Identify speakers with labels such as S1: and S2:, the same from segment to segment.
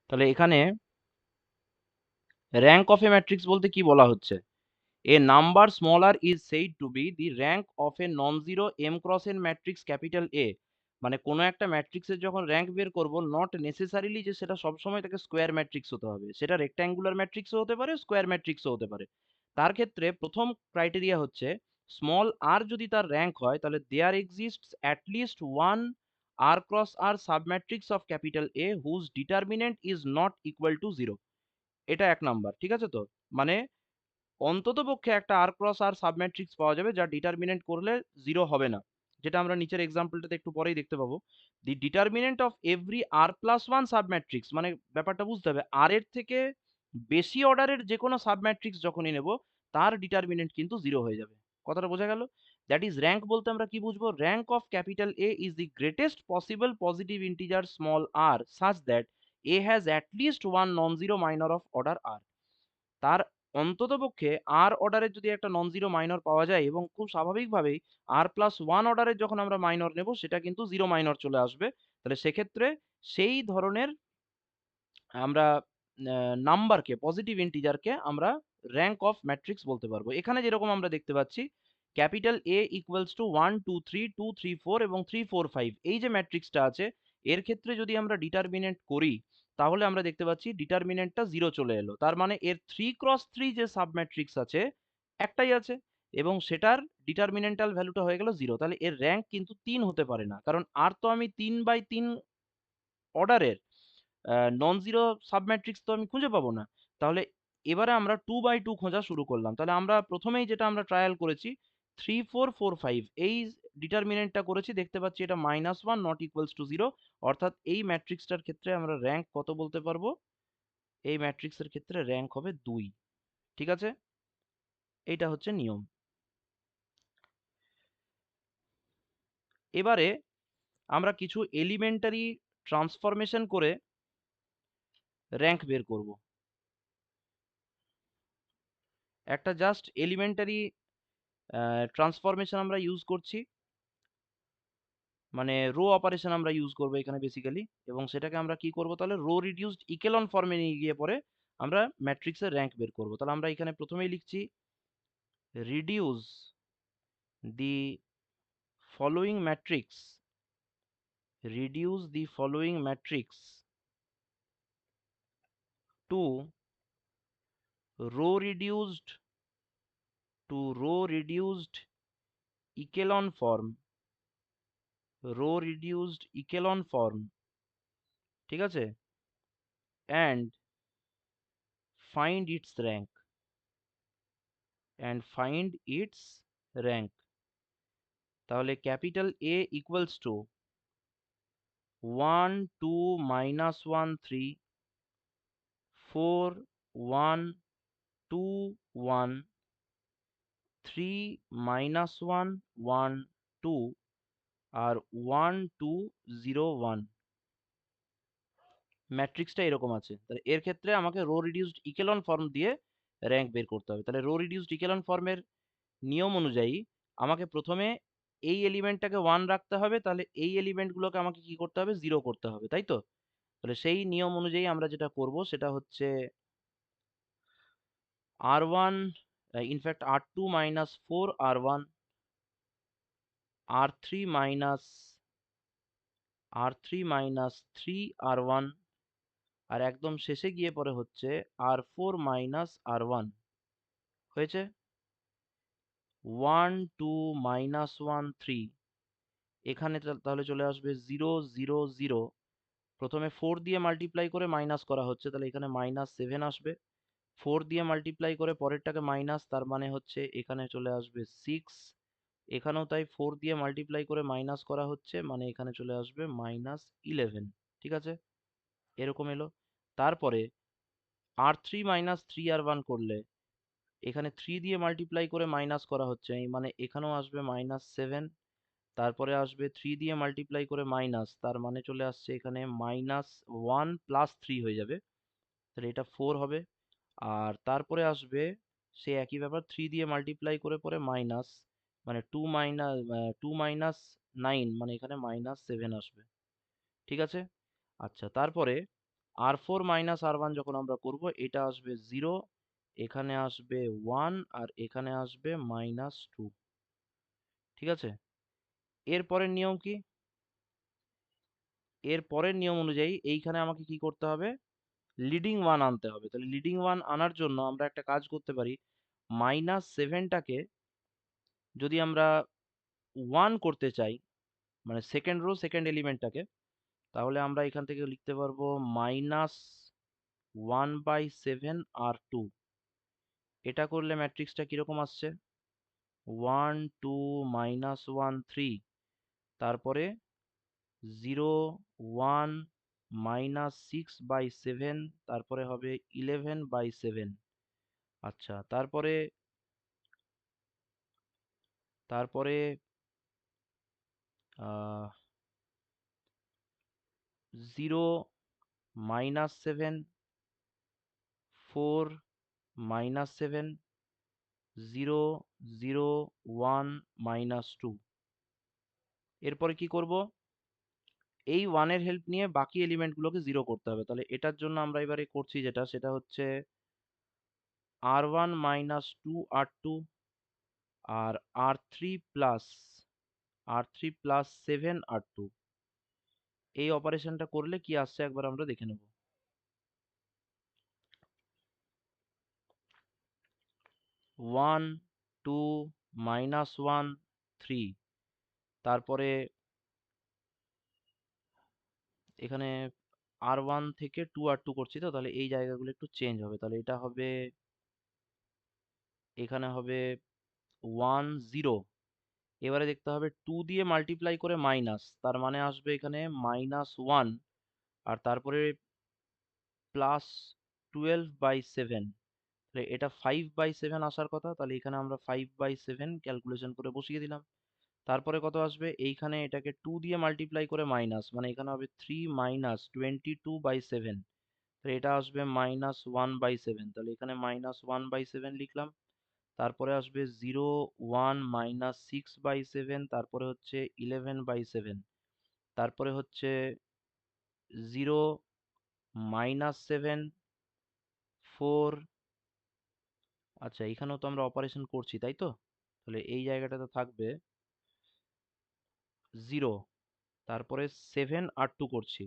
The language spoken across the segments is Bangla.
S1: তাহলে এখানে র্যাঙ্ক অফ এ ম্যাট্রিক্স বলতে কি বলা হচ্ছে? A number smaller is said to be the rank of a non-zero m cross n matrix capital A। মানে কোনো একটা ম্যাট্রিক্সের যখন র্যাঙ্ক বের করব, নট নেসেসারিলি যে সেটা সবসময় তাকে স্কোয়ার ম্যাট্রিক্স হতে হবে, সেটা রেক্ট্যাঙ্গুলার ম্যাট্রিক্সও হতে পারে, স্কোয়ার ম্যাট্রিক্সও হতে পারে। তার ক্ষেত্রে প্রথম ক্রাইটেরিয়া হচ্ছে স্মল আর যদি তার র্যাঙ্ক হয় তাহলে there exists at least one R cross R submatrix of capital A whose determinant is not equal to zero. এটা এক নাম্বার, ঠিক আছে তো? মানে অন্ততপক্ষে একটা আর ক্রস আর সাবম্যাট্রিক্স পাওয়া যাবে যার ডিটারমিনেন্ট করলে জিরো হবে না, যেটা আমরা নিচের এক্সাম্পলটাতে একটু পরেই দেখতে পাবো। The determinant of every R plus one submatrix, মানে ব্যাপারটা বুঝতে হবে, আর এর থেকে বেশি অর্ডারের যে কোনো সাবম্যাট্রিক্স যখনই নেব তার ডিটারমিনেন্ট কিন্তু জিরো হয়ে যাবে। কথাটা বোঝা গেল? দ্যাট ইজ র্যাঙ্ক বলতে আমরা কি বুঝবো? Rank of capital A is the greatest possible positive integer small R such that A has at least one non zero minor of order R. তার অন্ততপক্ষে আর অর্ডারের যদি একটা নন জিরো মাইনর পাওয়া যায়, এবং খুব স্বাভাবিকভাবেই আর প্লাস ওয়ান অর্ডারের যখন আমরা মাইনর নেব সেটা কিন্তু জিরো মাইনর চলে আসবে। তাহলে সেক্ষেত্রে সেই ধরনের আমরা নাম্বারকে, পজিটিভ ইন্টিজারকে আমরা র্যাঙ্ক অফ ম্যাট্রিক্স বলতে পারবো। এখানে যেরকম আমরা দেখতে পাচ্ছি capital A equals to one two three two three four এবং থ্রি ফোর ফাইভ, এই যে ম্যাট্রিক্সটা আছে এর ক্ষেত্রে যদি আমরা ডিটারমিনেন্ট করি তাহলে আমরা দেখতে পাচ্ছি ডিটারমিনেন্টটা জিরো চলে এলো। তার মানে এর থ্রি ক্রস থ্রি যে সাব ম্যাট্রিক্স আছে একটাই আছে, এবং সেটার ডিটারমিনেন্টাল ভ্যালুটা হয়ে গেল জিরো। তাহলে এর র্যাঙ্ক কিন্তু তিন হতে পারে না, কারণ আর তো আমি তিন বাই তিন অর্ডারের নন জিরো সাবম্যাট্রিক্স তো আমি খুঁজে পাবো না। তাহলে এবারে আমরা টু বাই টু খোঁজা শুরু করলাম। তাহলে আমরা প্রথমেই যেটা আমরা ট্রায়াল করেছি থ্রি ফোর ফোর ফাইভ, এই ডিটারমিনেন্টটা করেছি, দেখতে পাচ্ছি এটা minus one not equals to zero. অর্থাৎ এই ম্যাট্রিক্সটার ক্ষেত্রে আমরা র্যাঙ্ক কত বলতে পারবো? এই ম্যাট্রিক্সের ক্ষেত্রে র্যাঙ্ক হবে দুই। ঠিক আছে, এইটা হচ্ছে নিয়ম। এবারে আমরা কিছু এলিমেন্টারি ট্রান্সফরমেশন করে র্যাঙ্ক বের করব। একটা জাস্ট এলিমেন্টারি ট্রান্সফরমেশন আমরা ইউজ করছি, মানে রো অপারেশন আমরা ইউজ করব এখানে বেসিক্যালি, এবং সেটাকে আমরা কি করব তাহলে রো রিডিউসড ইকেলন ফর্মে নিয়ে গিয়ে পরে আমরা ম্যাট্রিক্সের র্যাঙ্ক বের করব। তাহলে আমরা এখানে প্রথমেই লিখছি reduce the following matrix, reduce the following matrix to row reduced row reduced echelon form, row reduced echelon form, ঠিক আছে, and find its rank, and find its rank. তাহলে capital A equals to one two minus one three four one two one three minus one one two আর ওয়ান টু জিরো ওয়ান। ম্যাট্রিক্সটা এরকম আছে। তাহলে এর ক্ষেত্রে আমাকে রো রিডিউসড ইকেলন ফর্ম দিয়ে র্যাঙ্ক বের করতে হবে। তাহলে রো রিডিউসড ইকেলন ফর্মের নিয়ম অনুযায়ী আমাকে প্রথমে এই এলিমেন্টটাকে ওয়ান রাখতে হবে, তাহলে এই এলিমেন্টগুলোকে আমাকে কি করতে হবে? জিরো করতে হবে, তাই তো? তাহলে সেই নিয়ম অনুযায়ী আমরা যেটা করব সেটা হচ্ছে R one, in fact R two minus four R one, R three minus three R one, আর একদম শেষে গিয়ে পরে হচ্ছে R four minus R one. হয়েছে one two minus one three, এখানে তাহলে চলে আসবে জিরো জিরো জিরো। প্রথমে ফোর দিয়ে মাল্টিপ্লাই করে মাইনাস করা হচ্ছে, তাহলে এখানে মাইনাস সেভেন আসবে। ফোর দিয়ে মাল্টিপ্লাই করে পরেরটাকে মাইনাস, তার মানে হচ্ছে এখানে চলে আসবে সিক্স। এখানেও তাই ফোর দিয়ে মাল্টিপ্লাই করে মাইনাস করা হচ্ছে, মানে এখানে চলে আসবে মাইনাস ইলেভেন। ঠিক আছে, এরকম এলো। তারপরে আর three minus three R one করলে এখানে থ্রি দিয়ে মাল্টিপ্লাই করে মাইনাস করা হচ্ছে, এই মানে এখানেও আসবে মাইনাস সেভেন। তারপরে আসবে থ্রি দিয়ে মাল্টিপ্লাই করে মাইনাস, তার মানে চলে আসছে এখানে মাইনাস ওয়ান প্লাস থ্রি হয়ে যাবে, তাহলে এটা ফোর হবে। আর তারপরে আসবে সে একই ব্যাপার, থ্রি দিয়ে মাল্টিপ্লাই করে পরে মাইনাস, মানে টু মাইনাস নাইন, মানে এখানে মাইনাস সেভেন আসবে। ঠিক আছে, আচ্ছা। তারপরে R4 মাইনাস R1 যখন আমরা করব, এটা আসবে 0, এখানে আসবে 1, আর এখানে আসবে -2। ঠিক আছে? এর পরের নিয়ম কি? এর পরের নিয়ম অনুযায়ী এইখানে আমাকে কি করতে হবে? লিডিং ওয়ান আনতে হবে। তাহলে লিডিং ওয়ান আনার জন্য আমরা একটা কাজ করতে পারি, -7টাকে যদি আমরা 1 করতে চাই, মানে সেকেন্ড রো সেকেন্ড এলিমেন্টটাকে, তাহলে আমরা এখান থেকে লিখতে পারবো -1/7 R2। এটা করলে ম্যাট্রিক্সটা কিরকম আসছে? 1 2 -1 3, তারপরে 0 1 -6/7, তারপরে হবে 11/7। আচ্ছা, তারপরে তারপরে আহ 0 -7 4 -7 0 0 1 -2। এরপরে কি করব? এই 1 এর হেল্প নিয়ে বাকি এলিমেন্টগুলোকে 0 করতে হবে। তাহলে এটার জন্য আমরা এবারে করছি যেটা, সেটা হচ্ছে R1 -2 R2 আর R3 + 7 R2। এই অপারেশনটা করলে কি আসছে একবার আমরা দেখে নেব। 1 2 -1 3, তারপরে এখানে R1 থেকে 2 R2 করছি, তো তাহলে এই জায়গাগুলো একটু চেঞ্জ হবে। তাহলে এটা হবে, এখানে হবে 1 0। এবারে দেখতে হবে 2 দিয়ে মাল্টিপ্লাই করে মাইনাস, তার মানে আসবে এখানে -1, আর তারপরে +12/7। তাহলে এটা 5/7 আসার কথা, তাহলে এখানে আমরা 5/7 ক্যালকুলেশন করে বসিয়ে দিলাম। তারপরে কত আসবে? এইখানে এটাকে 2 দিয়ে মাল্টিপ্লাই করে মাইনাস, মানে এখানে হবে 3 -22/7। তো এটা আসবে -1/7, তাহলে এখানে -1/7 লিখলাম। তারপরে আসবে 0 1 -6/7, তারপরে হচ্ছে 11/7, তারপরে হচ্ছে 0 -7 4। আচ্ছা, এখানেও তো আমরা অপারেশন করছি, তাই তো? তাহলে এই জায়গাটাতে থাকবে 0, তারপরে 7 R2 করছি,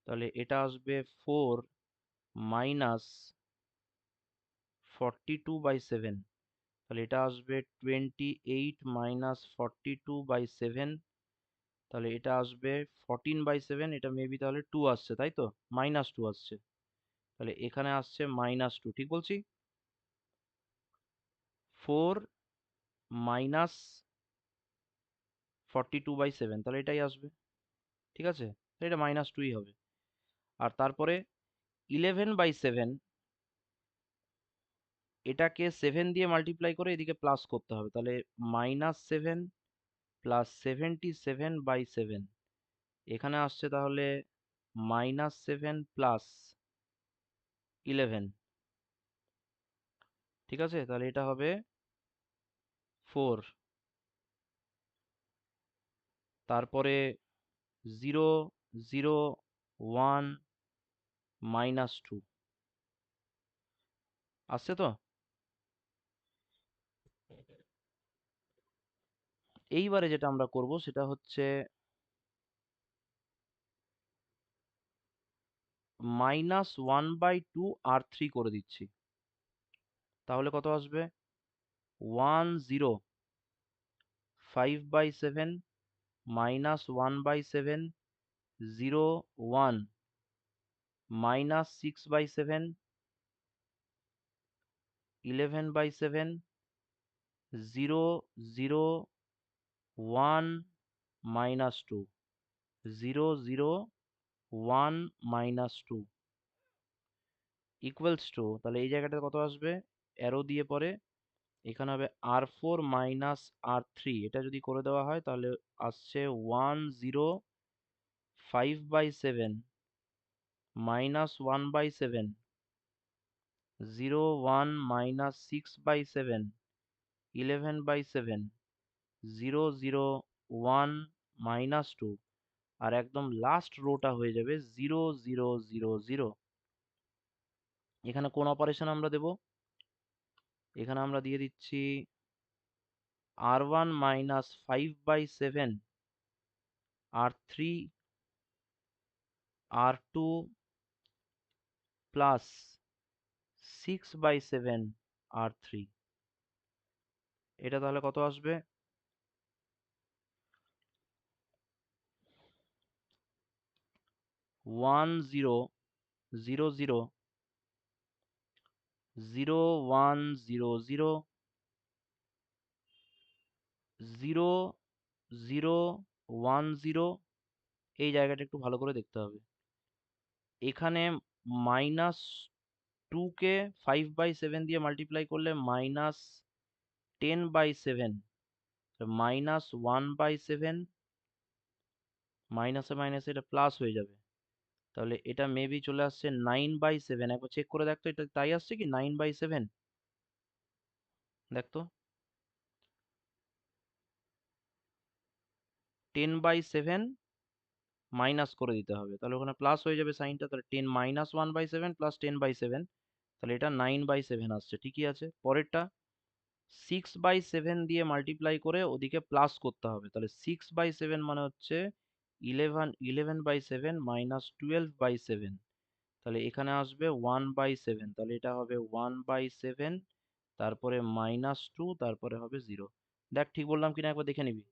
S1: তাহলে এটা আসবে 4 -42/7। তাহলে এটা আসবে 28 -42/7। তাহলে এটা আসবে 14/7। এটা মেবি তাহলে 2 আসছে, তাই তো? -2 আসছে। তাহলে এখানে আসছে -2, ঠিক বলছি? 4 -42/7, তাহলে এটাই আসবে। ঠিক আছে? তাহলে এটা -2ই হবে। আর তারপরে 11/7, এটাকে 7 দিয়ে মাল্টিপ্লাই করে এদিকে প্লাস করতে হবে। তাহলে -7 + 77/7, এখানে আসছে তাহলে -7 + 11। ঠিক আছে? তাহলে এটা হবে 4, তারপরে 0 0 1 -2 আসছে তো? এইবারে যেটা আমরা করব সেটা হচ্ছে -1/2 R3 করে দিচ্ছি। তাহলে কত আসবে? 1 0 5/7 -1/7 0 1 -6/7 11/7 0 0 1 -2 0 0 1 -2 ইকুয়ালস টু, তাহলে এই জায়গাটা কত আসবে? অ্যারো দিয়ে পরে এখানে হবে R4 -R3। এটা যদি করে দেওয়া হয় তাহলে আসছে 1 0 5/7 -1/7 0 1 -6/7 11/7 0 0 1 -2। আর একদম লাস্ট রোটা হয়ে যাবে 0 0 0 0। এখানে কোন অপারেশন আমরা দেব? এখানে আমরা দিয়ে দিচ্ছি r1 minus 5/7 r3 r2 plus 6/7 r3। এটা তাহলে কত আসবে? 1 0 0 0 0 1 0 0 0 0 1 0। এই জায়গাটা একটু ভালো করে দেখতে হবে। এখানে মাইনাস 2 কে 5/7 দিয়ে মাল্টিপ্লাই করলে -10/7, -1/7, মাইনাসে মাইনাসে এটা প্লাস হয়ে যাবে। তাহলে এটা মেবি চলে আসছে 9/7। একবার চেক করে দেখতো এটা তাই আসছে কি 9/7? দেখতো 10/7 মাইনাস করে দিতে হবে, তাহলে ওখানে প্লাস হয়ে যাবে সাইনটা। তাহলে 10 -1/7 প্লাস 10/7, তাহলে এটা 9/7 আসছে। ঠিকই আছে। পরেরটা 6/7 দিয়ে মাল্টিপ্লাই করে ওদিকে প্লাস করতে হবে। তাহলে 6/7 মানে হচ্ছে 11/7 -12/7। তাহলে এখানে আসবে 1/7। তাহলে এটা হবে 1/7, তারপরে -2, তারপরে হবে 0। দেখ ঠিক বললাম কিনা একবার দেখে নিবি।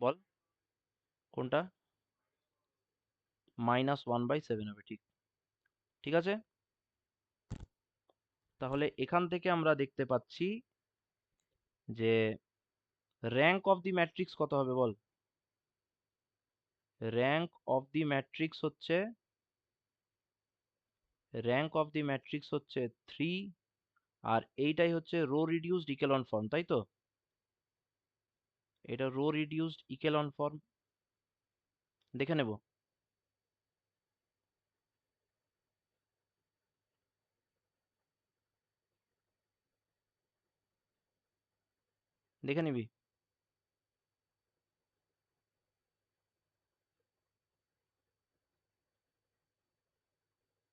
S1: বল কোনটা? -1/7 হবে। ঠিক, ঠিক আছে। তাহলে এখান থেকে আমরা দেখতে পাচ্ছি যে র্যাঙ্ক অফ দি ম্যাট্রিক্স কত হবে বল? র্যাঙ্ক অফ দি ম্যাট্রিক্স হচ্ছে র্যাঙ্ক অফ দি ম্যাট্রিক্স 3। আর এইটাই হচ্ছে রো রিডিউসড ইকেলন ফর্ম, তাই তো? এটা রো রিডিউসড ইকেলন ফর্ম। দেখে নেব। দেখে নিবি।